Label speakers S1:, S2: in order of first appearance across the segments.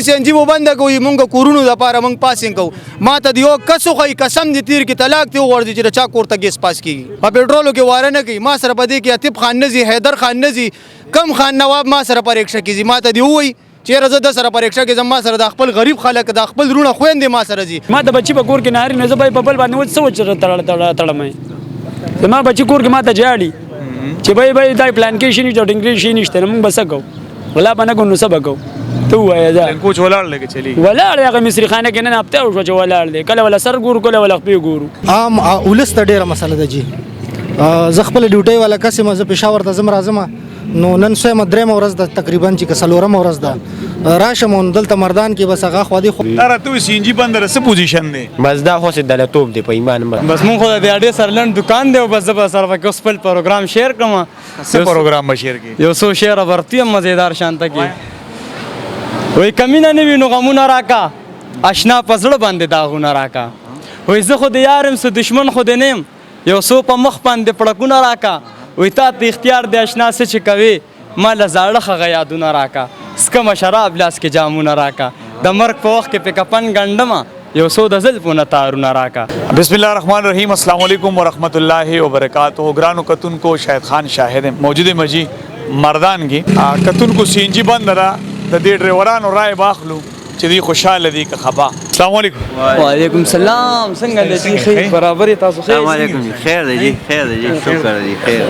S1: سنجي وبنده کوي مونږ کورونو د پاره مونږ پاسینګ کو ما ته دیو کسو خی قسم دي تیر کې طلاق ته ورځي چې چا کوړه ګیس پاس کیږي په پېټرولو کې واره نه کوي ما سره بده کې عتیب خان نزي حیدر خان نزي کم خان نواب ما سره پریکشا کیږي ما ته دی وای چیرې زه د سره پریکشا کې زما سره د خپل غریب خلک د خپل رونه خويندې ما سره زی
S2: ما د بچي په کور کې ناری نه زبای په بل باندې وڅ وچ تړمه زما بچي کور کې ما ته جاړي چې بای دای پلان کې شي نه ډنګري شي نشته موږ بس کو ولا باندې کو نو سبا کو تو وای دا
S3: کوچ ولاړ لګی چلی
S2: ولاړ هغه مصری خانه کې نه هفته شو چې ولاړ دی کله ولا سر ګور کله ولا خپې ګورو
S4: عام ولس ته ډیره مسله ده جی زه خپل ډیوټي والا کسم زه پېښور ته زم راځم نو نن سوی مدرې مورز د تقریبا چې کسلوره مورز ده راشم دلته مردان کې بس هغه خو دي
S3: اره تو سینجی بندر څه پوزیشن دی
S5: بس دا خو څه دلتوب دی په ایمان
S6: بس مونږ خو د اډې سرلند دکان دی او بس زه به سره وکړ خپل پروګرام شیر کوم
S3: څه پروګرام بشیر کې
S6: یو څو شعر ورتی مزیدار شانته کې وای کمینه نه وینو غمونه راکا آشنا پزړه باندې داغونه راکا وای زه خو د یارم سه دشمن خو د نیم یو څو په مخ باندې پړکونه راکا وای تا ته اختیار د آشنا څه چې کوي ما لزاړه خغه یادونه راکا سکه شراب لاس کې جامونه راکا د مرګ په وخت کې پکپن ګندما یو څو د زلفونه تارونه راکا
S3: بسم الله الرحمن الرحیم السلام علیکم ورحمۃ اللہ وبرکاتہ گرانو کتون کو شاهد خان شاهد موجود مجی مردان کې کتون کو سینجی بندرا د دې ډرایورانو رائے باخلو چې دی خوشاله دي که خبا السلام علیکم
S6: وعلیکم السلام څنګه دې خیر برابر تاسو خیر
S5: السلام علیکم خیر دی خیر دی شکر دی خیر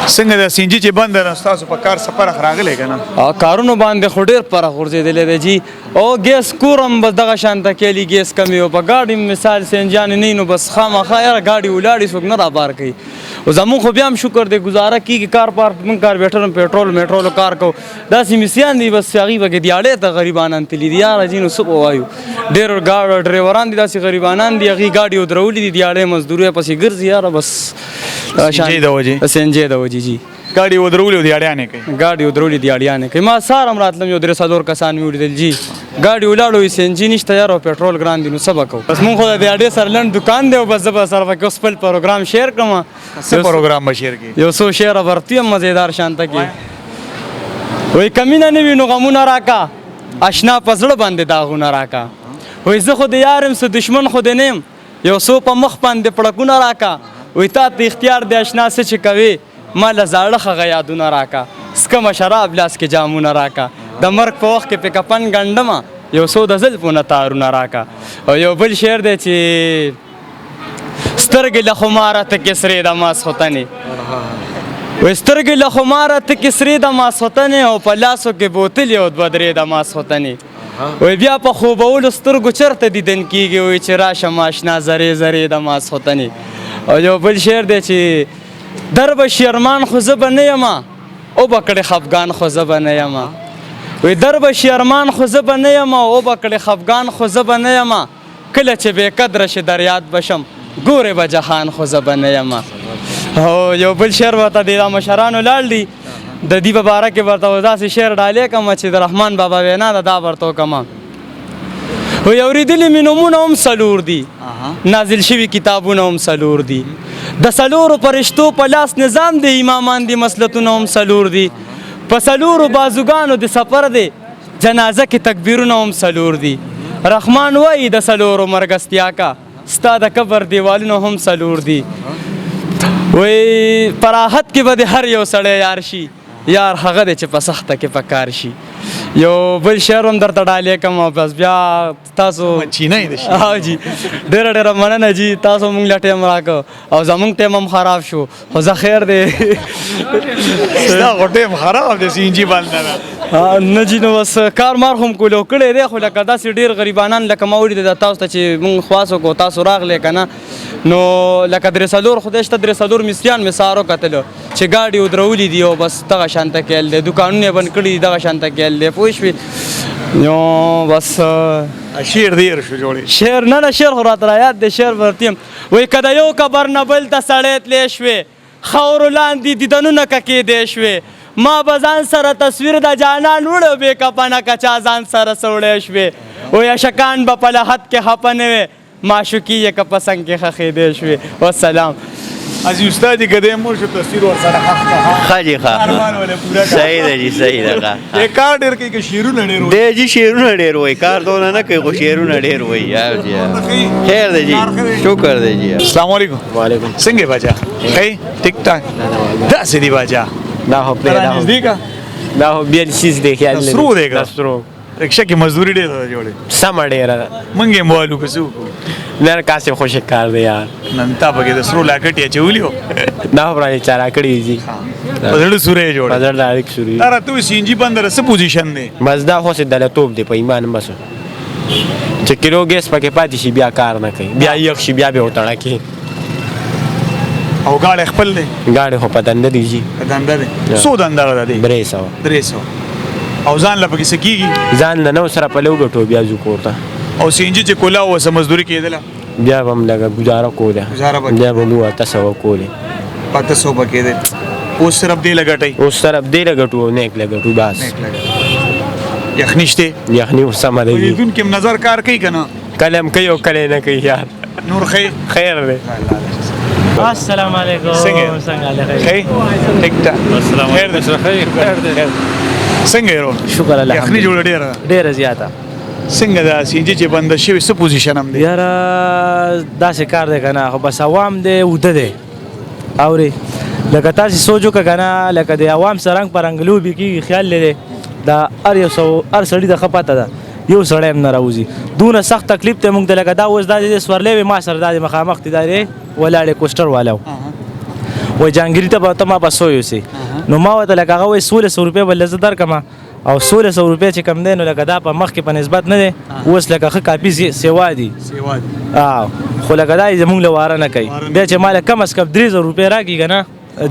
S3: څنګه د سینجی چې بندر تاسو په کار سفر راغلی کنه
S6: کارونو باندې خډیر پر غورځېدلې دی جی او ګیس کورم بس دغه شانته کېلی ګیس کمی او په گاډي مثال سنجان نه نو بس خامخا یاره گاډي ولاړی څوک نه را بار کوي او زمون خو بیا هم شکر دی گزاره کیږي کار پار من کار بیٹرم پیټرول میټرول کار کو داسې مسیان دی بس هغه وګ دیاړې ته غریبانان تلی دی یاره جنو سب وایو ډېر ګاډ ډرایوران دي داسې غریبانان دی هغه گاډي ودرولې دي دیاړې مزدوري پسې ګرځي یاره بس
S3: سنجی د وجه
S6: سنجی د وجه جی
S3: گاډي ودرولې دی اړیانه کوي
S6: گاډي ودرولې دی اړیانه کوي ما سارم راتلم یو درې څلور کسان مې ولیدل جی گاډي ولاړو سنجی نشته یاره پیټرول ګران دي نو سبا کو بس مونږ خو د اډې سرلند دکان دی او بس زه به سره وکړ خپل پروګرام شیر کوم
S3: څه پروګرام بشیر کې
S6: یو څو شعر ورتی مزیدار شانته کې وای کمینه نه وینو غمونه راکا آشنا پزړه باندې داغونه راکا وای زه خو د یارم سه دشمن خو د نیم یو څو په مخ باندې پړکونه راکا وای تا ته اختیار د آشنا څه چې کوي ما لزاړه خغه یادونه راکا سکه شراب لاس کې جامونه راکا د مرګ په وخت کې پکپن ګندما یو څو د زلفونه تارونه راکا او یو بل شعر دی چې سترګې له خماره ته کسرې د ماسخوتنې وایي سترګې له خماره ته کسرې د ماسخوتنې او په لاسو کې بوتلې او دوه درې د ماسخوتنې وایي بیا په خوبولو سترګو چرته دیدن کېږي وایي چې راشم آشنا زرې زرې د ماسخوتنې او یو بل شعر دی چې در به شیرمان خو زه به نه یم او به کړې خفګان خو زه به نه یم وایي در به شیرمان خو زه به نه یم او به کړې خفګان خو زه به نه یم کله چې بې قدره شي در یاد بشم ګورې به جهان خو زه به نه یم او یو بل شعر ورته دی دا مشرانو لاړ دي د دې په باره کې ورته داسې شعر ډالې کوم چې د رحمان بابا وینا ده دا ورته وکړم وایي اورېدلي مې نومونه هم څلور دي نازل شوي کتابونه هم څلور دي د څلورو فرشتو په لاس نظام دی امامان دي مسلطونه هم څلور دي په څلورو بازوګانو د سفر دی جنازه کې تکبیرونه هم څلور دي رحمان وایي د څلورو مرګستیا کا ستا د قبر دیوالونه هم څلور دي وایي په راحت کې به د هر یو سړی یار شي یار هغه دی چې په سخته کې په کار شي یو بل شعر هم درته ډالې کوم بس بیا تاسو
S3: چینای دی
S6: جی ډېره ډېره مننه جی تاسو مونږ له ټایم راکړ او زمونږ ټایم هم خراب شو خو زه خیر دی
S3: دا خو ټایم خراب دی سینجي بندر
S6: نه جی نو بس کار مار هم کولو کړی دی خو لکه داسې ډېر غریبانان لکه ما ولیدل تاسو ته چې مونږ خواست وکړو تاسو راغلی که نه نو لکه درې څلور خدای شته درې څلور مصریان مې سهار وکتلو چې گاډي ودرولي دي او بس دغه شانته کیل دی دوکانونه یې بند کړي دي دغه شانته کیل دی پوه شوې نو بس
S3: شعر ډېر شو جوړې
S6: شعر نه شعر خو راته رایاد دی شعر ورته یم وایي که د یو قبر نه بل ته سړی تلی شوې خاورو لاندې دیدنونه ککېدی شوې ما به ځان سره تصویر د جانان وړو بې کفنه که چا ځان سره سوړی شوې وایي اشکان به په لحد کې خفه نه وې معشوقي یې که په څنګ کې خښېدی شوې والسلام
S3: ازي استاد کده مو شو تصویر ور سره حق
S5: خاجي خا
S3: ارمان ولا پورا
S5: صحیح ده جی صحیح ده ښه.
S3: یہ کار ډیر کې شیرونه ډیر
S5: دی جی شعرونه ډېر وایي کار دونه نه کوي خو شعرونه ډېر وایي یار جی خیر دی جی شکر دی جی.
S3: السلام علیکم.
S5: وعلیکم.
S3: څنګه بچا خی ټیک ټاک داسې دی بچا
S7: دا هو پلی دا
S3: نږدې کا
S7: دا هو بیل شیز دی خیال لري
S3: سرو دی کا
S7: سرو
S3: رکشا کې مزدوري ډېره جوړه
S7: سم ډیره
S3: منګې موالو کسو
S7: نر کاسه خوش کار دی یار
S3: نن تا بګې د سرو لاکټ یا چولیو
S7: دا برای چارا کړی جی
S3: بدل سورې جوړه
S7: بازار دا اړیک شروع
S3: تر ته سینجی بندر څه پوزیشن دی
S7: مزدا خو سه دله توپ دی په ایمان بس چې کیلو ګیس پکې پاتې شي بیا کار نه کوي بیا یو شي بیا به وټړه کی
S3: او گاڑی خپل دی
S7: گاډي خو پتند دی جی
S3: دنده دی سو دنده دی
S7: 300
S3: او ځان لپاره کې سکیږي
S7: ځان نه نو سره په لوګټو بیا جو کوته
S3: او سینجی چې کولا و سم مزدوري کېدله
S7: بیا هم لګه گزاره کوله
S3: گزاره به
S7: بیا به مو تاسو کوله
S3: پته سو بکې دی اوس صرف دی لګټي
S7: اوس طرف دی لګټو نیک لګټو بس
S3: یخنیشته
S7: یخنی سم دی
S3: دن کې نظر کار کوي کنه
S7: کلم کوي او کله نه کوي یار
S3: نور خیر
S7: خیر دی
S6: السلام علیکم
S3: څنګه خیر ټیک ټاک السلام علیکم خیر څنګه یو
S6: شکر الله
S3: یخنی جوړ ډیره
S6: ډیره زیاته
S3: څنګه دا سینجی چې بند شوی څه پوزیشن هم دی
S6: یار داسې کار دی کنه خو بس عوام دی وده دی اوري لکه تاسو سوچو کنه لکه د عوام سرنګ پرنګلو به کی خیال لري دا ار سړی د خپاته ده یو سړی هم نه راوځي دونه سخت تکلیف ته مونږ لکه دا اوس د سورلې ما سره د مخامخ تداري ولاړې کوستر والو و جانګری ته ما بسو یو سي نو ما وته لکه هغه 1600 روپے بل زه درکما او 1600 روپے چې کم دین لکه دا په مخ کې په نسبت نه دی اوس لکه خ کاپی سیوا دی خو لکه دا زمونږ لواره نه کوي بیا چې مال کم اس کم 3000 روپے راکې کنه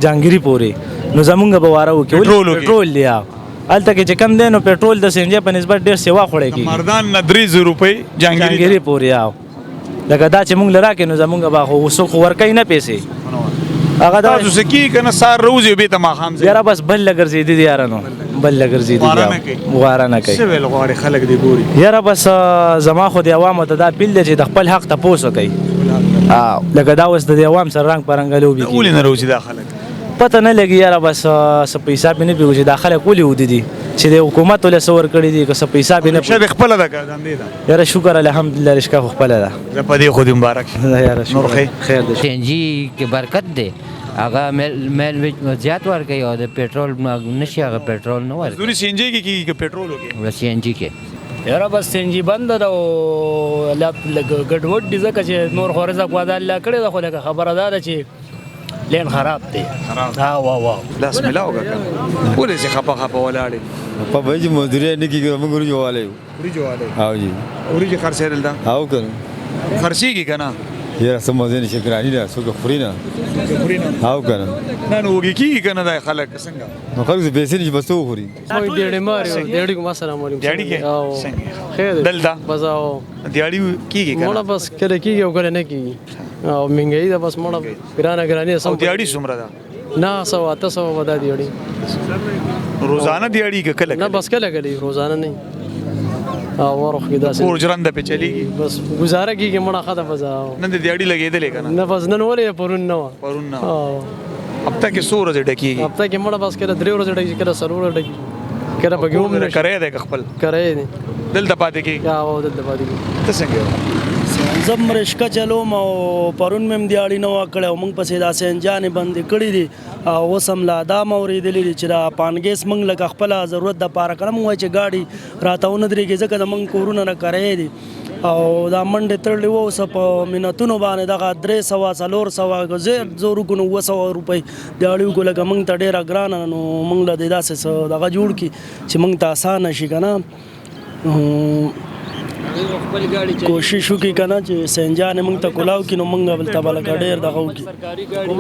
S6: جانګری پوري نو زمونږ به واره وکي پټرول دی الته کې چې کم دین او پټرول د سنجه په نسبت ډیر سیوا خوړې کی
S3: مردان نه 3000 روپے
S6: جانګری پوري لکه دا چې مونږ لراکې نو زمونږ به خو وسو ورکې نه پیسې هغه دا
S3: تاسو سکی کنه سار روزي به ته ما خام
S6: یاره بس بل لګرځې دي یارانو بل لګرځې دي واره نه کوي
S3: څه ویل غواړي خلک دی ګوري
S6: یاره بس زما خو د عوامو ته دا پیل دی چې د خپل حق تپوس کوي لکه دا اوس د عوام سره رنګ پرنګلو به
S3: ولې نه روزي دا خلک
S6: پته نه لګي یاره بس څه پیسې به نه پیږي دا خلک ولې ودي دي چې د حکومت له سور کړی دي که څه پیسې به نه
S3: شته خپل دا کړم دی دا
S6: یاره شکر الحمدلله رشکا خپل ده
S3: په دې خو دې مبارک
S6: یاره
S3: نور
S6: خیر ده
S8: سینجی کې برکت دی هغه میل زیات ورکوي او د پېټرول نشي هغه پېټرول نه ورکوي
S3: دوی سینجی کې کې پېټرول وکي
S8: سینجی کې
S2: یاره بس سینجی بند ده او ګډوډ دي ځکه چې نور خورزه کودا الله کړی ده خو لکه خبره ده چې لین خراب دی ها وا
S3: لاس ملاو کا ولې څه خپه ولاړې
S9: په بجې مزدوري نه کیږي موږ ورجو والے
S3: ورجو والے
S9: او جی
S3: ورجو خرڅېدل دا
S9: او کنه
S3: خرڅيږي کنه
S9: یاره سم مزه نشي ګرانی ده سو خورينا او کنه
S3: نه نو وګي کنه دا خلک څنګه
S9: نو خلک پیسې نشي بس تو خوري
S10: ډېړې مارو ډېړې کوم السلام علیکم
S3: دیاړي کې څنګه
S10: خیر
S3: دلته
S10: بزاو
S3: دیاړي کیږي کنه
S10: مړه بس کله کیږي او کله نه کیږي او منګي دا بس مړه ګرانه ګرانی سم
S3: دیاړي څومره ده
S10: نه 700 ودا دیاړي
S3: روزانه دیاړي کله
S10: نه بس کله کله روزانه نه او ورخ کې داسې
S3: کور جرنده په چلیږي
S10: بس گزاره کیږي مړه خاطه بزاو
S3: نن د دیاړي لګېدلې کنه
S10: نه بس نن ولې پرون نه
S3: پرون نه هفته کې 100 ورځې ډکیږي
S10: هفته کې مړه بس کله 3 ورځې ډکیږي کله 4 ورځې ډکیږي کله په ګوم نه
S3: کرے ده خپل
S10: کرے دي
S3: دلته پاتې کې
S10: او دلته پاتې کې
S3: ته څنګه
S11: زم رشکا چلوم او پرون مم دیاړي نو کړه او موږ پسې داسې انجان باندې کړی دي او وسم لا دا موریدلې چې را پانګیس موږ لکه خپل ضرورت د پاره کړم وای چې گاډي راتهونه درېږي ځکه د موږ کورونه نه کرے دي او دا منډه تړلې وو سپ مینتونو باندې دغه 300 زیر زورو کو 900 روپۍ دیاړي کو لکه موږ ته ډیره ګران نو موږ له داسې دغه جوړ کی چې موږ ته آسان شي کنه کوشش وکي کنه چې سنجان موږ ته کولاو کې نو موږ بل تبل ډېر دغه وکي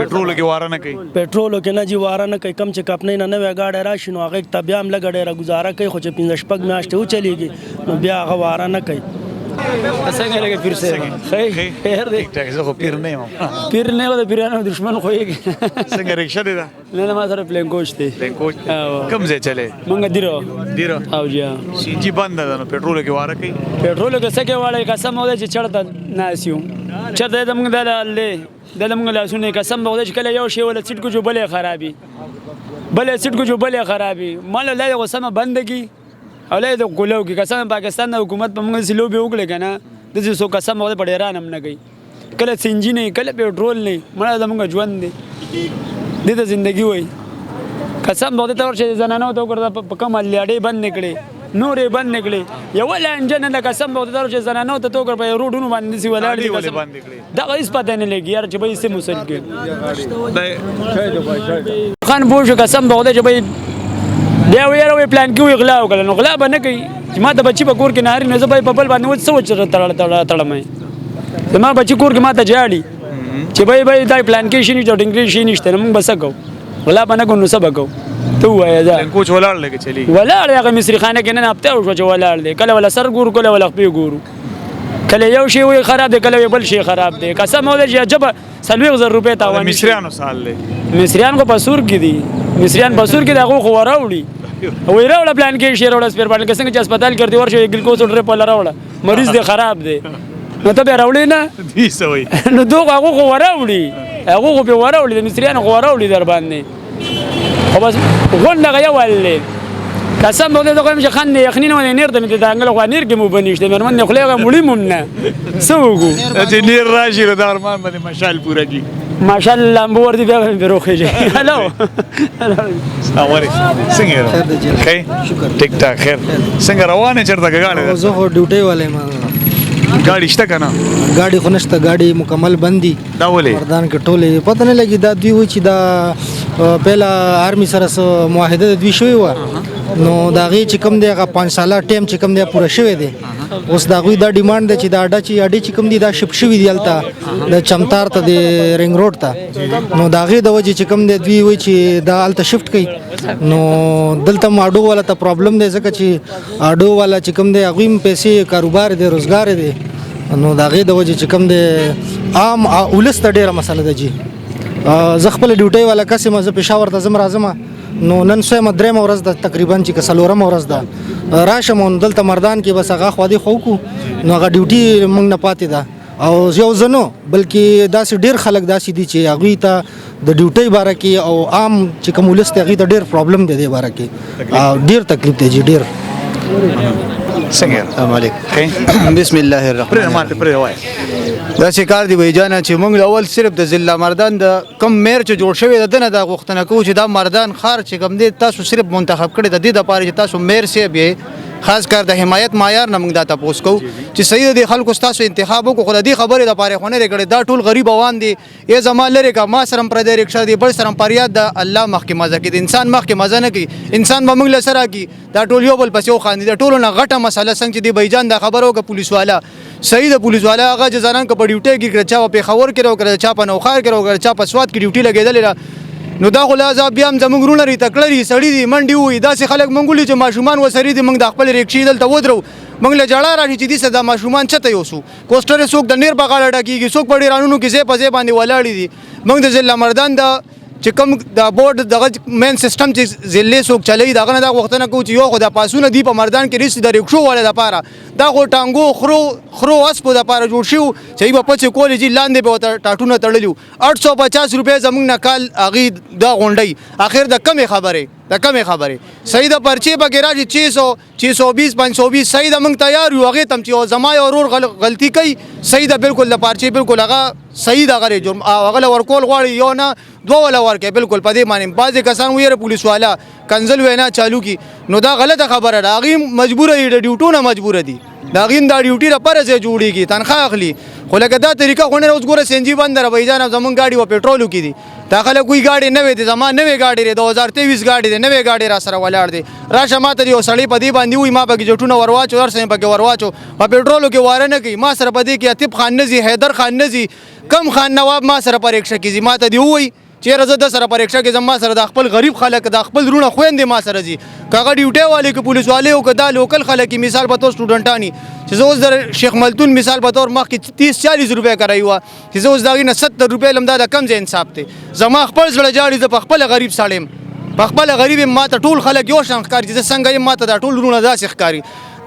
S3: پېټرول کې واره نه کوي
S11: پېټرول کې نه جی واره نه کوي کم چې کپنې نه نوې گاډي راشي نو هغه ته بیا هم لګ ډېر گزاره کوي خو چې 15 شپږ میاشتې و چلیږي نو بیا هغه واره نه کوي
S2: څنګه لګي پیر سره خیر دی
S3: ټیک زه خو پیر نه یم
S2: پیر نه و د پیرانو دشمن خو یې
S3: څنګه رکشا دی دا
S2: نه ما سره پلین کوچ دی
S3: پلین کوچ کوم ځای چلے
S2: مونږ دیرو او جی
S3: سینجی بند ده نو پېټرول کې واره کوي
S2: پېټرول کې څه کې واړی قسم او چې چړته ناسیو چړته د موږ د الله دله موږ لاسونه قسم به خدای چې کله یو شی ولا سیټ کو جو بلې خرابي بلې سیټ کو جو بلې خرابي مال له یو سم بندګي او له د ګلو کې قسم پاکستان د حکومت په موږ سلو به وکړي کنه د دې سو قسم به په ډیران هم نه گئی کله سنجي نه کله پېټرول نه مړه زموږ ژوند دی د دې ژوندۍ وای قسم به ته ورشه زنانو ته وګرځه په کوم لیاړې بند نکړي نورې بند نکړي یو لانجه نه قسم به ته ورشه زنانو ته وګر په روډونو باندې سی ولاړ دي قسم دا هیڅ پته نه لګي یار چې به سه مسلګي خان بوجو قسم به ته چې به بیا ویره پلان کې غلا وکړه نو غلا به نه کوي چې ما د بچي په کور کې نهاري نه زبای په بل باندې و څه وچر تړمه زما بچي کور کې ما ته جاړي چې به دا پلان کې شي نه جوړ انګلیش شي نشته موږ بس کو غلا به نه کو نو سبا کو ته وای دا
S3: کوچ ولاړ لګي چلی
S2: ولاړ هغه مصری خانه کې نه هفته او چې ولاړ دی کله ولا سر ګور کله ولا خپې ګورو کله یو شی وي خراب دی کله بل شی خراب دی قسم ولې چې جب 30,000 روپے تاوان
S3: مصریانو سال له
S2: مصریان کو پسور کې دي مصریان پسور کې دغه خو وراوړي وې راوړل پلان کې شیر وړل سپیر باندې څنګه چې هسپتال کې ورشه ګلکوز ډر په لراوړه مریض دی خراب دی نو ته به راوړې نه
S3: دي سوي
S2: نو دوه هغه خو وراوړي هغه خو به وراوړي د مصریان خو وراوړي در باندې خو بس غونډه غیا ولې قسم به دې کوم چې خان یخنین و نیر د مې د انګل خو نیر کې مو بنشته مرمن نه خلګه مړی مون نه سوګو
S3: چې نیر راشي د ارمان باندې مشال پورا کی
S2: ماشاءالله مور دې به روخه هلو
S3: السلام علیکم څنګه خیر شکر ټیک ټاک خیر څنګه روانه چرته غاړه
S4: زه هو ډیوټي والے ما
S3: गाड़ी شته کنه
S4: गाड़ी خو نشته गाड़ी مکمل بندي
S3: دا ولې
S4: مردان کې ټوله پته نه لګي دا دوی و چې دا پهلا آرمي سره معاهده دوی شوی و نو دا غي چې کوم دی هغه 5 ساله ټیم چې کوم دی پوره شوی دی اوس دا غوي دا ډیماند دی چې دا اډه چې کوم دی دا شپ شوی دی الته د چمتار ته د رنګ روډ ته نو دا غي د وجه چې کوم دی دوی و چې دا الته شفت کړي نو دلته ماډو والا ته پرابلم دی ځکه چې اډو والا چې کوم دی هغه پیسې کاروبار دی روزګار دی نو دا غي د وجه چې کوم دی عام ولست ډیره مسله ده جی زه خپل ډیوټي والا کسه مزه پېښور ته زم راځم نو نن سوی مدرې مورز د تقریبا چې کسلورم ورځ ده راشم دلته مردان کې بس هغه خو دي خو کو نو هغه ډیوټي موږ نه پاتې ده او یو زنو بلکې داسې ډیر خلک داسې دي چې هغه ته د ډیوټي باره کې او عام چې کوم ولست هغه ته ډیر پرابلم دی د باره کې ډیر تکلیف دی جی ډیر
S3: څنګه
S1: السلام علیکم بسم الله الرحمن
S3: الرحیم
S1: دا چې کار دی وای جانا چې موږ اول صرف د ضلع مردان د کم میر چې جوړ شوی د دنه د غوښتنه کوو چې دا مردان خار چې کم دی تاسو صرف منتخب کړی د دې د پاره چې تاسو میر سی به خاص کار د حمایت معیار نه موږ دا تاسو کو چې صحیح د خلکو تاسو انتخاب وکړو خو د دې خبره د پاره خونه لري دا ټول غریب اوان دي ای زما لري کا ما سرم پر د رکشا دی بل سرم پریاد د الله مخکې مزه کې د انسان مخکې مزه نه کوي انسان به موږ لسره کی دا ټول یو بل پس یو خاندي دا ټول نه غټه مسله څنګه چې دی بایجان د خبرو ک پولیس والا صحیح د پولیس والا هغه ځانان ک په ډیوټي کې کړ چا په خبر کړو کړ چا په نوخار کړو چا په سواد کې ډیوټي لګیدل نو دا غلا عذاب بیا هم زمونږ رونه ری تکړری سړی دی منډي وي داسې خلک منګولي چې ماشومان وسري دي موږ د خپل ریکشې دلته ودرو موږ له جړه راشي چې دي صدا ماشومان چته یوسو کوستر څوک د نیر بغاړه ډکیږي څوک په ډیرانونو کې زې په زې باندې ولاړی دي موږ د ضلع مردان د چې کوم د بورډ دغه مین سیستم چې ضلع څوک چلی دغه نه دا وختونه کو چې یو خو د پاسونه دی په مردان کې ریس د ریکشو والا د پاره دا خو ټانګو خرو اسپو د پاره جوړ شو چې په پچ کولې چې لاندې به ټاټونه تړلیو 850 روپے زمونږ نه کال اغي دا غونډي اخر د کمې خبره صحیح د پرچې په کې راځي 620 520 صحیح د موږ تیار یو هغه تم چې زما یو ورور غلطي کوي صحیح د بالکل د پرچې بالکل هغه صحیح د غره جرم هغه ورکول غواړي یو نه دوه ولا ورکه بالکل په دې معنی بعضی کسان ویره پولیس والا کنزل وینا چالو کی نو دا غلطه خبره ده هغه مجبور دی ډیوټونه مجبور دي دا غین دا ډیوټي را پرځه جوړیږي تنخواه اخلي خو لکه دا طریقه خو نه اوس ګوره سنجي بند را بایجان زمون گاډي و پېټرولو کې دي دا خلک کوئی گاډي نه وي دي زمان نه وي گاډي 2023 گاډي دي نه وي گاډي را سره ولاړ دي راشه ماته یو سړی په دې باندې وي ما به جټونه ورواچو ورسې په کې ورواچو په پېټرولو کې واره نه کوي ما سره په دې کې اتیب خان نزي حیدر خان نزي کم خان نواب ما سره پریکشا کیږي ما ته دی وای چیرې زه د سره پریکشا کې زما سره د خپل غریب خلک د خپل رونه خويندې ما سره زی کاغه ډیوټي والے کې پولیس والے او کدا لوکل خلک مثال په تو سټوډنټانی چې زه اوس د شیخ ملتون مثال په تور مخ کې 30-40 روپے کرایو چې زه اوس دا نه 70 روپے لمدا د کم ځای انصاف ته زما خپل زړه جاړي ز په خپل غریب سالم په خپل غریب ما ته ټول خلک یو شان ښکاری چې څنګه ما ته دا ټول رونه داسې ښکاری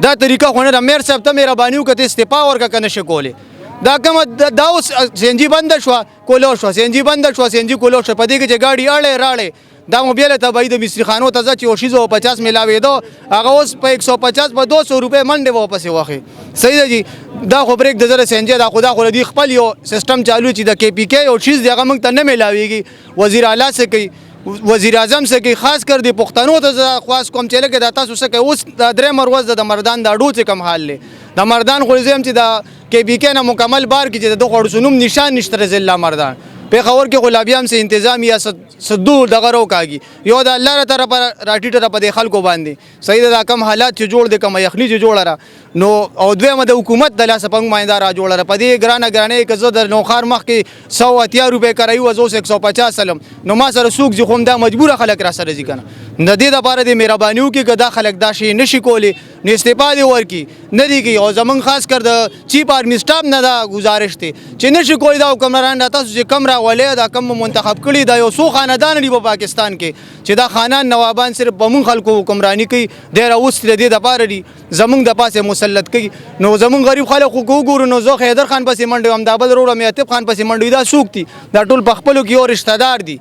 S1: دا طریقه خو نه د میر صاحب ته مهرباني وکړه استعفا ورکړه کنه شکولې دا کومه دا اوس سینجی بنده شوه کولو شوه سینجی بنده شوه سینجی کولو شوه په دې کې چې ګاډي اړې راړې دا مو بیله تبعید مصری خانو ته ځه چې 650 میلاوېدو هغه اوس په 150 په 200 روپۍ منډې به واپسې واخلي صحیح ده جی دا خو بریک د زره سینجی دا خدا خو دې خپل یو سیستم چالو چې د کې پی کې یو چیز دی هغه موږ ته نه میلاویږي وزیر اعلی څه کوي وزیر اعظم څه کوي خاص کر د پښتنو ته خاص کوم چې لکه د تاسو څه کوي اوس د درې مروز د مردان د اډو څه کم حال لې د مردان خو زم چې د کې پی کې نه مکمل بار کې چې د دوه خړسونوم نشان نشته ضلع مردان پیښور کې غلابیام سے انتظامی یا صدو دغه روکاږي یو د الله تعالی طرف راټیټه په خلکو باندې صحیح دا کم حالات چې جوړ دي کم یخنی چې جوړ را نو او دویمه د حکومت د لاس پنګ مایندار را جوړ را په دې ګرانه کې زه د نوخار مخ کې 180 روپے کرایو وزو 150 سلام نو ما سره سوق ځي خو دا مجبور خلک را سره ځي کنه د دې لپاره د مهربانیو کې ګدا خلک دا شي نشي کولی نه استفاده ورکی نه دی کې او زمون خاص کر د چیف آرمی سټاف نه دا گزارش ته چې نشي کولی دا حکمران تاسو چې کم را ولې دا کم منتخب کړي دا یو سو خاندان دی په پاکستان کې چې دا خانان نوابان صرف بمون خلکو حکمرانی کوي ډیر اوس د دې لپاره دی زمون د پاسه مسلط کوي نو زمون غریب خلک کو ګورو نو زه حیدر خان پسې منډه هم دا بل وروړه میاتب خان پسې منډه دا سوکتی دا ټول پخپلو کې اور رشتہ دار دي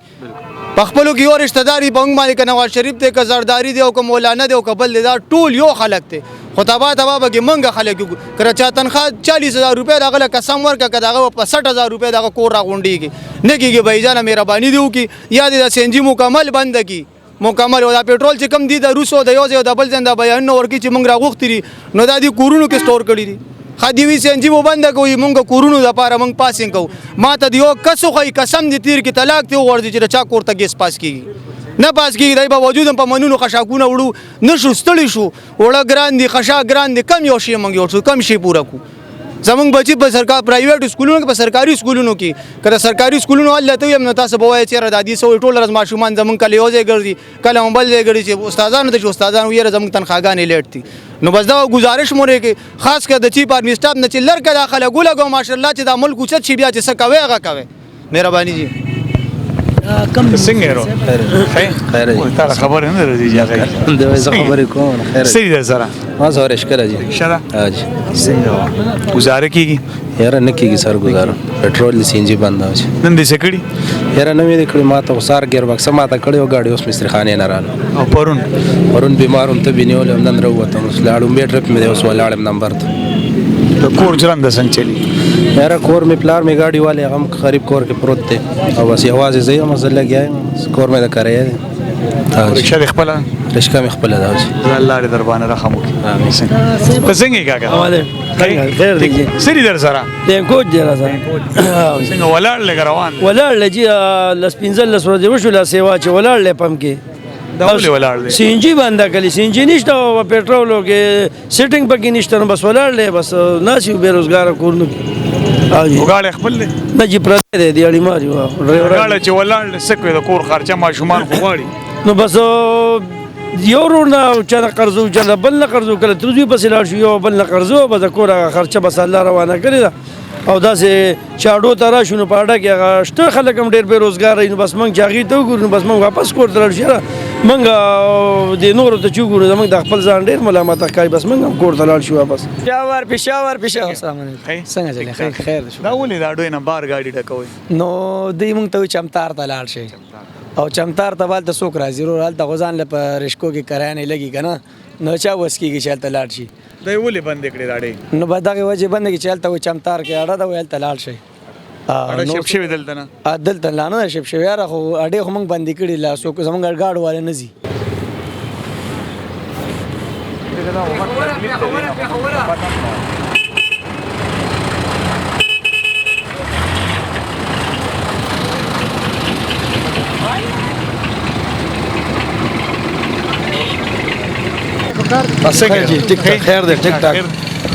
S1: پخپلو کې اور رشتہ داری بنګ باندې ک نواز شریف ته ک زرداری دی او ک مولانا دی او ک بل دا ټول یو خلک ته خطابه تبا کې منګه خلک کړه چا تنخواه 40000 روپے دغه قسم ورکه کداغه په 60000 روپے دغه کور را غونډيږي نه کیږي بایجانه مهرباني دیو کی یا د سنجي مکمل بند کی مکمل او دا پېټرول چې کم دي د روسو د یو ځای د بل ځای د بیان ورکی چې موږ را غوښتري نو دا دی کورونو کې سٹور کړی دي خدیوی سنجي مو بند کوي مونږ کورونو د پاره مونږ پاسینګ کو ما ته دیو کسو خی قسم دي تیر کې طلاق ته ورځي چې چا کوړه ګیس پاس کیږي نه پاس کیږي دای په وجود په منونو خشاکونه وړو نشو ستړي شو وړه ګران دي خشا ګران دي کم یو شی مونږ یو شو کم شی پورا کو زمونږ بچي په سرکار پرایویټ سکولونو کې په سرکاري سکولونو کې کله سرکاري سکولونو الله ته هم تاسو به وایي چې دادی سو ټول ورځ ماشومان زمونږ کله یو ځای ګرځي کله موبایل ځای ګرځي چې استادانو ته چې استادانو یې زمونږ تنخواګانې لیټ دي نو بس دا گزارش مورې کې خاص کر د چیف آرمی سټاف نه چې لړ کړه خلک ګولګو ماشاءالله چې د ملک اوچت شي بیا چې څه کوي هغه کوي مهرباني جی
S3: کم څنګه ورو خیر دی تا خبر نه راځي جاګه
S10: دا زه خبرې کوم خیر
S3: سړي در سره
S10: ما زه ورش کړه جی
S3: شدا
S10: حاج
S3: څنګه گزاره کیږي
S10: یاره نه کیږي سر گزاره پېټرول سي ان جي بند اوس
S3: نن دې سکړي
S10: یاره نه مې کړی ما ته وسار ګیر بکس ما ته کړی او گاډي اوس مستری خانه نه رااله
S3: او پرون
S10: بیمارم ته بنیول هم نن راوته اوس لاړم به ټرپ مې اوس ولاړم نمبر ته
S3: د کور جرم د څنګه چلی
S10: یاره کور مې پلار مې گاډي والے هم قریب کور کې پروت دی او بس یوازې زه هم زه لګیایم کور مې د کرے
S3: رکشا د خپل
S10: رشکا مې خپل دا اوس
S3: الله دې دربانه رحم وکړي څنګه کاکا
S11: خیر دی
S3: سړي در سره
S11: د کوچ دی را سره
S3: څنګه ولاړ لګ روان
S11: ولاړ لجی لسپینځل لسورځ وشو لا سیوا چې ولاړ لپم کې
S3: دا ولې ولاړ دی
S11: سی ان جی باندې کلی سی ان جی نشته او پېټرول کې سیټینګ پکې نشته نو بس ولاړ لې بس ناسی بیروزګار کورنو
S3: وګاړه خپل
S11: نه جی پر دې دی اړي ماري
S3: وګاړه چې ولاړ سکه د کور خرچه ماشومان غواړي
S11: نو بس یو ورونه چې قرضو چې بل نه قرضو کله ترځي بس لاړ شو یو بل نه قرضو بس کور خرچه بس الله روانه کړی او داسې چاډو ترا شنو پاډه کې شته خلک هم ډېر بیروزګار دي نو بس موږ چاغي ته وګورو بس موږ واپس کور ته لاړ شو موږ د نورو ته چې وګورو موږ د خپل ځان ډېر ملامت کوي بس موږ هم کور ته لاړ شو واپس
S12: پېښور السلام علیکم څنګه چلې خیر
S3: دا ولې دا ډوی نه بار گاډي ډکوي
S12: نو دوی موږ ته چمتار ته لاړ شي او چمتار ته والته څوک راځي ورال ته غزان له رشکو کې کرانې لګي کنه نو چا وس کېږي چې هلته لاړ شي
S3: دا ولې بند کړی راډې
S12: نو به دغه وجه بند کې چې هلته چمتار کې اړه ده هلته لاړ شي
S3: اړه شپ شوی دلته نه
S12: دلته لا نه شپ شوی یاره خو اړې خو موږ بندي کړي لا څوک زموږ ګاډ والے نه ځي
S13: خیر دی ټیک ټاک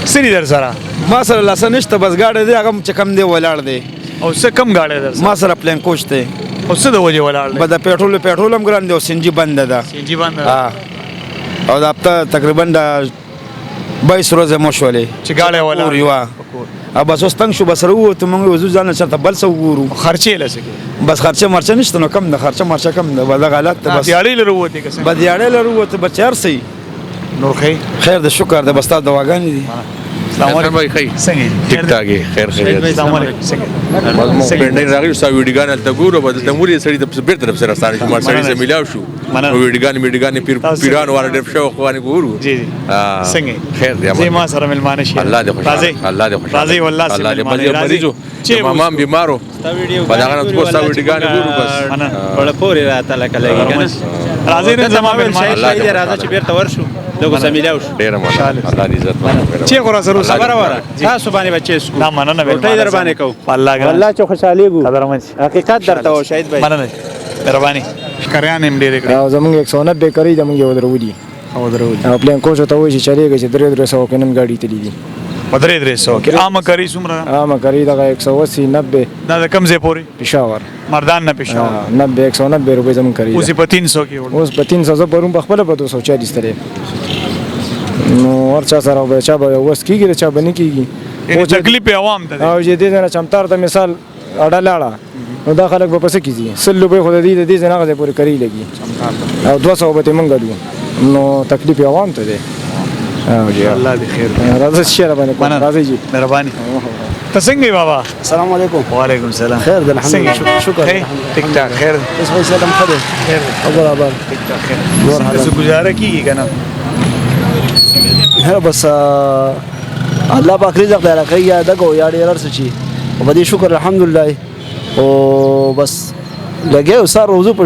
S3: سړي در سره
S13: ما سره لاسه نشته بس گاډی دی هغه چې کم دی ولاړ دی
S3: او څه کم گاډی در سره
S13: ما سره پلین کوچ دی
S3: او څه د وجې ولاړ دی
S13: به د پېټرول هم ګران دی او سینجي بنده ده
S3: سینجي بنده
S13: او د هفته تقریبا د 22 ورځې مو شولې
S3: چې گاډی ولاړ
S13: او بس اوس تنګ شو بس راووتو موږ وځو ځان چېرته بل څه وګورو
S3: خرچې لسه
S13: بس خرچه مرچه نشته نو کم ده خرچه مرچه کم ده دغه حالت ته بس
S3: دیاړۍ له ووتې که
S13: به دیاړۍ له ووتې بچه هر څه
S3: نور خیر
S13: خیر د شکر د بس تا دواګانې دي
S3: السلام علیکم څنګه
S14: ټیک ټاک خیر خیر
S3: السلام علیکم څنګه
S14: مو پندای راغلی سو ویډیوګان ته ګورو بدل ته موري سړی د بیرته طرف سره ستاره شو سړی سره ملاو شو ویډیوګان پیران واره ډېر شو خو باندې ګورو
S3: جی جی څنګه
S14: خیر دی
S3: زه ما سره ملمانه شي
S14: الله دې خوشاله الله دې خوشاله
S3: راځي والله سره
S14: الله دې مریضو چې مامام بیمارو په دا غنه کو ستا ویډیوګان ګورو بس
S7: بڑا پورې راته لکه لګي کنه
S3: راځي نن زما ملمانه
S7: الله دې راځي چې بیرته ورشو لږ سمېلاو شو
S14: ډېر ماشاءالله الله دې عزت ورکړي
S3: چې غره سره
S7: خبره وره تاسو باندې بچی اسکو
S3: لا مننه
S7: ټای در باندې کو
S3: الله
S7: والله چې خوشالي ګو
S3: قدرمن
S7: حقیقت درته و شاهد بھائی
S3: مننه مهرباني شکریان هم ډېر کړی
S4: او زمونږ 190 کری زمونږ یو درودي
S3: او درود
S4: او پلان کوچ ته وایي چې چلیږي چې 300 کې نن گاډي تللی دي
S3: 300 کې عام کری څومره
S4: عام کری دا 180 90
S3: دا د کم ځای پورې
S4: پېښور
S3: مردان نه پېښور
S4: 90 190 روپے زمونږ کری
S3: اوس په 300 کې وړو
S4: اوس په 300 زه پرون په خپل په 240 تلې نو ورچا سره به چا به وس کیږي چا به نه کیږي
S3: او تکلیف عوام ته
S4: او چې دې نه چمتار ته مثال اډه لاړه نو دا خلک به پس کیږي سلو به خو دې نه غځي پورې کری لګي او 200 به مونږ دو نو تکلیف عوام ته دی او جی
S3: الله دې خیر
S4: راځه شیر باندې راځي جی
S3: مهرباني ته څنګه بابا
S11: السلام علیکم
S3: وعلیکم السلام
S11: خیر ده الحمدلله
S3: شکر ټیک ټاک خیر
S11: اس وجه سلام خیر
S3: خیر
S11: ابو آباد
S3: ټیک ټاک خیر نور حالات څه گزاره کیږي کنه
S11: هر بس الله پاک رزق دې راکړي یا دغه یا ډیر څه چی او باندې شکر الحمدلله او بس لګي سر روزو په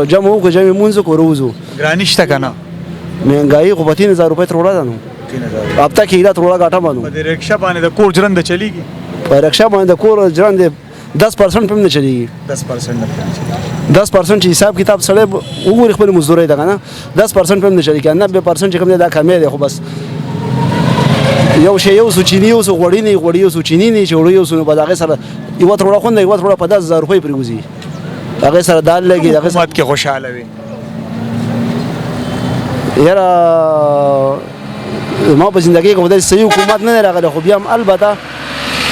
S11: جمع وکړو جمع مونږ کو روزو
S3: ګرانشته کنه
S11: مهنګای خو په 3000 روپے تروړه ده نو 3000 هفته کې دا تروړه غاټه باندې
S3: په رکشا باندې د کور ژوند چلیږي
S11: په رکشا باندې د کور ژوند 10% هم نه چلیږي
S3: 10%
S11: 10% چې حساب کتاب سره وګوري خپل مزدوري ده کنه 10% هم نه چلیږي 90% چې کوم دا کمې ده خو بس یو شی یو سوچینی یو غوړی نه غوړی یو سوچینی نه چې وړي یو سونه په دغه سره یو تروړه خوند یو تروړه په 10000 روپے پریوزي هغه سره دال لګي هغه
S3: حکومت کې خوشاله وي
S11: یاره ما په زندګۍ کې ودې صحیح حکومت نه راغله خو بیا هم البته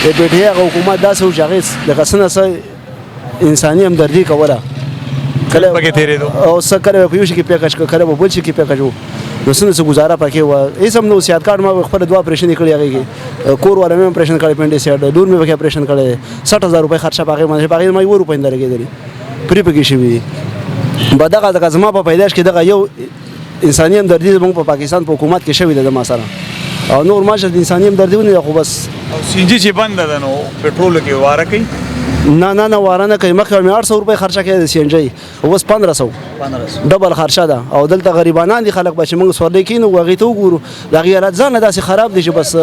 S11: د بیټي هغه حکومت داسې و چې هغې د قسنه څه انساني همدردي کوله کله
S3: پکې تېرېدو
S11: او څه کله په یو شي کې پیکج کله په بل شي کې پیکج و نو څنګه څه ګزاره پکې وه هېڅ هم نو سیاد کارډ ما خپله 2 اپریشن یې کړي هغې کې کور والا مې اپریشن کړی پنډیسایډ لور مې پکې اپریشن کړی 60000 روپۍ خرچه په هغې باندې په هغې ما 1 روپۍ نه لګېدلې پرې پکې شوي به دغه زما په پیدایش کې دغه یو انساني همدردي زموږ په پاکستان په حکومت کې شوې ده د ما سره او نور ما چې د انساني همدردي ونه خو بس
S3: او سینجی چې بنده ده نو پټرول کې واره کوي
S11: نه واره نه کوي مخکې مې 800 روپۍ خرچه کړې د سی ان جی اوس 1500 ډبل خرچه ده او دلته غریبانان دي خلک به چې موږ سورلۍ کینو هغې ته وګورو د هغې حالت ځان داسې خراب دي چې بس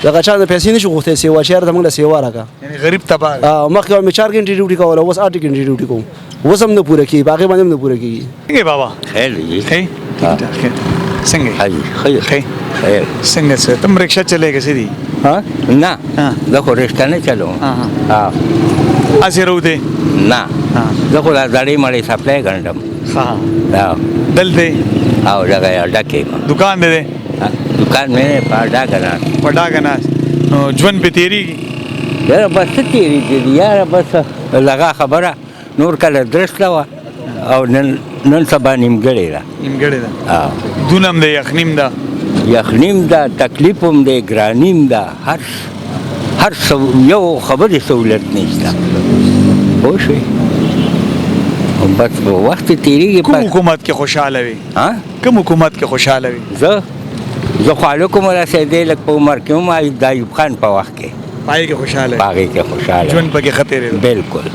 S11: دغه چا نه پیسې نشو غوښتی سیوا چې یاره زموږ له سیوا راکړه
S3: یعنې غریب تباه
S11: مخکې مې 4 غنټې ډیوټي کوله اوس 8 غنټې ډیوټي کوم اوس هم نه پوره کېږي په هغې باندې هم نه پوره کېږي
S3: څنګه بابا
S5: خیر دی
S3: خیر ټیک ټاک خیر څنګه
S5: حاجی خیر
S3: خیر
S5: خیر
S3: څنګه څه تم رکشا چلےګه سیدی
S5: ها نه زه خو رښتا نه چلوم ها
S3: اسې روته
S5: نه زه خو دا زړې مړې سپلای ګڼم
S3: ها دلته
S5: او دغه ډکې
S3: دکان دې
S5: دکان مې پاډا کنه
S3: نو ژوند په تیریږي
S5: یاره بس تیریږي یاره بس لغه خبره نور کله درسته وه او نن سبا نیمګړې ده
S3: نیمګړې ده دونم ده یخنیم ده
S5: یخنیم ده تکلیف هم دی ګرانیم ده هر یو خبرې سهولت نشته پوه شوې بس په وخت تېرېږي
S3: کوم حکومت کې خوشحاله وي کوم حکومت کې خوشحاله وي
S5: زه خو هلکو م رسېدی لږ په عمر کې هم د ایوب خان په وخت کې
S3: پای کې خوشحاله
S5: په هغې کې خوشحاله
S3: ژوند پکې ښه تېرېدو
S5: بلکل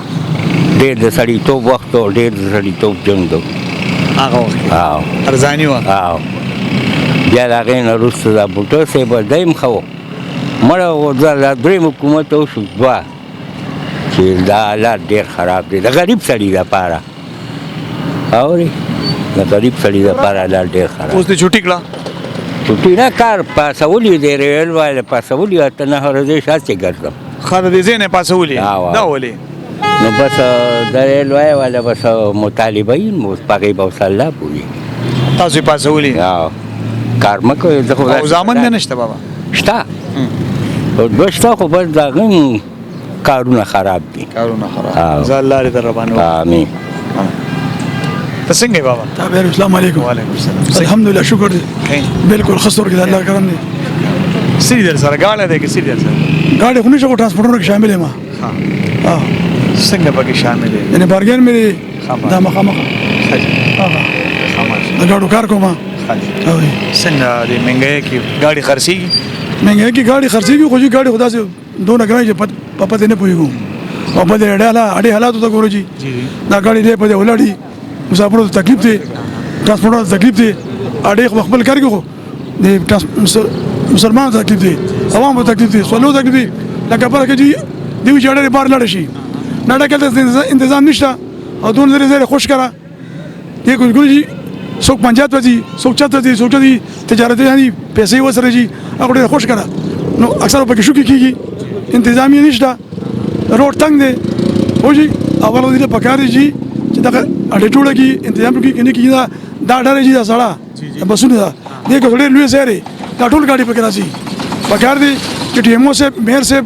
S5: ډېر د سړیتوب وخت او ډېر د سړیتوب ژوند و
S3: هغه وخت کې ارزاني وه
S5: بیا د هغې نه وروسته دا بوټو صاحب دی هم ښه و مړه دا درېیم حکومت وشو دوه چې دا حالات ډېر خراب دی د غریب سړي دپاره اورې د غریب سړي دپاره حالات ډېر خراب
S3: اوس دې چوټي کړه
S5: چوټي نه کار پاسولی دی ریل والا پاسولی اته نه ورځې شاسې ګرځم
S3: ښه د دې ځای نه پاسولي دا ولې
S5: نو بس د ریل والا بس مطالبین اوس په هغې به اوس الله پوهېږي
S3: تاسو یې پاسولي
S5: کار مه کوئ زه خو
S3: او زامن نه نشته بابا
S5: شته دوه شته خو بس د هغه کارونه خراب دي
S3: کارونه خراب زه الله دې در ربانه
S5: آمین
S3: ته څنګه بابا
S15: السلام علیکم
S3: وعلیکم السلام
S15: الحمدلله شکر دی بالکل خسر کې الله کرم دی
S3: سری در سره گاډه ده کې سری در سره
S15: गाड़ी खुनी को ट्रांसपोर्टर के शामिल है मां
S3: ها څنګه پکې شامل دي
S15: यानी बारगेन मेरी دا مخامخ
S3: خامخ
S15: دا गाड़ो कार को मां
S3: څنګه د منګي کې ګاډي خرسيږي
S15: महंगाई की गाड़ी खर्ची की खुशी गाड़ी खुदा से दो नगराई जे पापा देने पुई को और बदे अड़े हालात तो गुरु जी ना गाड़ी ले पदे उलाड़ी मुसाफिरों को तकलीफ थी ट्रांसपोर्टर को तकलीफ थी अड़े मकबल कर को दे मुसलमान तकलीफ थी आवाम को तकलीफ थी सोलो तकलीफ थी लगा पर के जी देवी चढ़े बाहर लड़े शी नाडा के इंतजाम निष्ठा और दोनों जरे जरे खुश करा ये कुछ गुरु जी सोक पंचायत वजी सोक चत वजी सोक दी तजारत यानी पैसे वो सर जी अगर खुश करा नो अक्सर ऊपर किशु की इंतजामी निष्ठा रोड तंग दे हो जी अवल दिले पकार जी चिता अड़े टोड़ा की इंतजाम की किने की दा डरे जी दा सड़ा बसुन दा देख गड़े लुए सेरे दा टोल गाड़ी पकड़ा सी पकार दे कि टीएमओ से मेयर से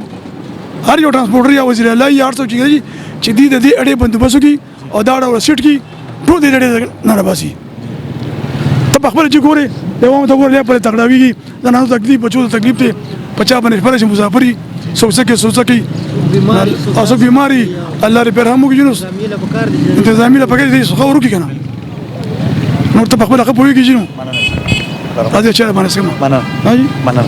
S15: हर जो ट्रांसपोर्टर या वजीर अल्लाह या 800 चीज जी चिदी दे अड़े बंदोबस्त की और दाड़ा और सीट की टो दे डे नाराबासी तब अखबार जी गोरे देवाओं तो गोरे पर तगड़ावी की जना तकलीफ बच्चों तकलीफ थे 50 बने पर मुसाफरी सोच सके और सब बीमारी अल्लाह रे रहमो की जुनूस इंतजामी ला पकड़ दी सखा रुकी कना नोट तब अखबार का पोई की जुनू आज अच्छा मानस के माना हां जी माना